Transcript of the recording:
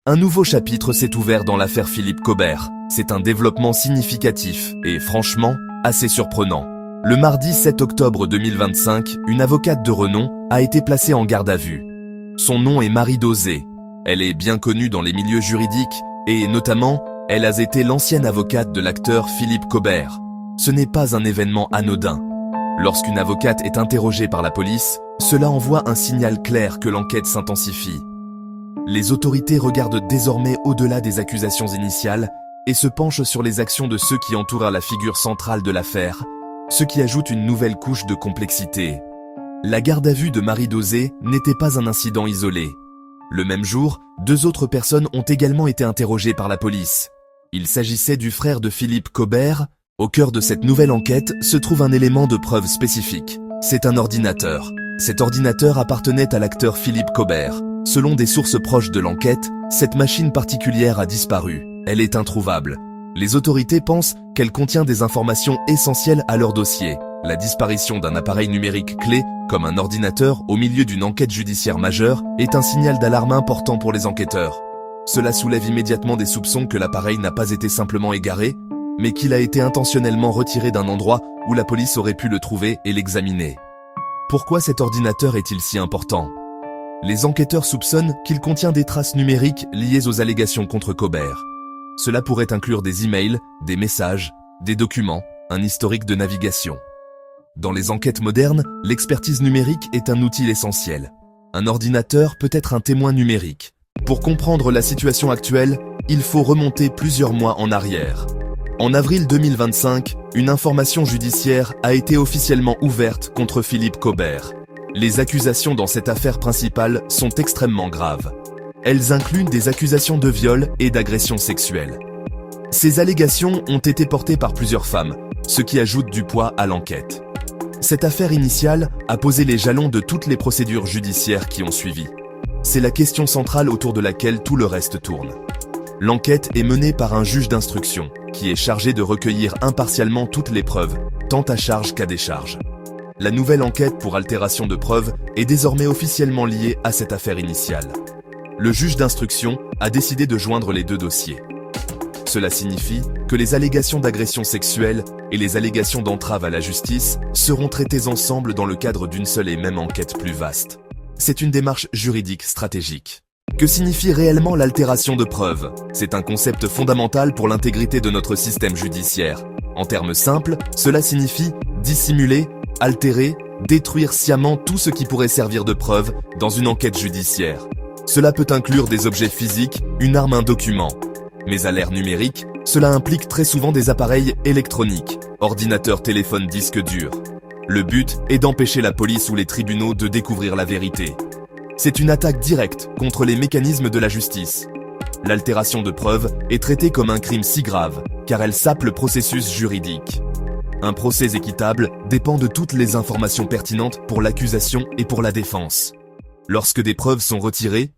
Un nouveau chapitre s'est ouvert dans l'affaire Philippe Cobert. C'est un développement significatif et, franchement, assez surprenant. Le mardi 7 octobre 2025, une avocate de renom a été placée en garde à vue. Son nom est Marie Dauzé. Elle est bien connue dans les milieux juridiques et, notamment, elle a été l'ancienne avocate de l'acteur Philippe Cobert. Ce n'est pas un événement anodin. Lorsqu'une avocate est interrogée par la police, cela envoie un signal clair que l'enquête s'intensifie. Les autorités regardent désormais au-delà des accusations initiales et se penchent sur les actions de ceux qui entourent la figure centrale de l'affaire, ce qui ajoute une nouvelle couche de complexité. La garde à vue de Marie Dauzé n'était pas un incident isolé. Le même jour, 2 autres personnes ont également été interrogées par la police. Il s'agissait du frère de Philippe Cobert. Au cœur de cette nouvelle enquête se trouve un élément de preuve spécifique. C'est un ordinateur. Cet ordinateur appartenait à l'acteur Philippe Cobert. Selon des sources proches de l'enquête, cette machine particulière a disparu. Elle est introuvable. Les autorités pensent qu'elle contient des informations essentielles à leur dossier. La disparition d'un appareil numérique clé, comme un ordinateur, au milieu d'une enquête judiciaire majeure, est un signal d'alarme important pour les enquêteurs. Cela soulève immédiatement des soupçons que l'appareil n'a pas été simplement égaré, mais qu'il a été intentionnellement retiré d'un endroit où la police aurait pu le trouver et l'examiner. Pourquoi cet ordinateur est-il si important ? Les enquêteurs soupçonnent qu'il contient des traces numériques liées aux allégations contre Cobert. Cela pourrait inclure des emails, des messages, des documents, un historique de navigation. Dans les enquêtes modernes, l'expertise numérique est un outil essentiel. Un ordinateur peut être un témoin numérique. Pour comprendre la situation actuelle, il faut remonter plusieurs mois en arrière. En avril 2025, une information judiciaire a été officiellement ouverte contre Philippe Cobert. Les accusations dans cette affaire principale sont extrêmement graves. Elles incluent des accusations de viol et d'agression sexuelle. Ces allégations ont été portées par plusieurs femmes, ce qui ajoute du poids à l'enquête. Cette affaire initiale a posé les jalons de toutes les procédures judiciaires qui ont suivi. C'est la question centrale autour de laquelle tout le reste tourne. L'enquête est menée par un juge d'instruction, qui est chargé de recueillir impartialement toutes les preuves, tant à charge qu'à décharge. La nouvelle enquête pour altération de preuves est désormais officiellement liée à cette affaire initiale. Le juge d'instruction a décidé de joindre les 2 dossiers. Cela signifie que les allégations d'agression sexuelle et les allégations d'entrave à la justice seront traitées ensemble dans le cadre d'une seule et même enquête plus vaste. C'est une démarche juridique stratégique. Que signifie réellement l'altération de preuves ? C'est un concept fondamental pour l'intégrité de notre système judiciaire. En termes simples, cela signifie dissimuler, altérer, détruire sciemment tout ce qui pourrait servir de preuve dans une enquête judiciaire. Cela peut inclure des objets physiques, une arme, un document. Mais à l'ère numérique, cela implique très souvent des appareils électroniques, ordinateurs, téléphones, disques durs. Le but est d'empêcher la police ou les tribunaux de découvrir la vérité. C'est une attaque directe contre les mécanismes de la justice. L'altération de preuves est traitée comme un crime si grave, car elle sape le processus juridique. Un procès équitable dépend de toutes les informations pertinentes pour l'accusation et pour la défense. Lorsque des preuves sont retirées,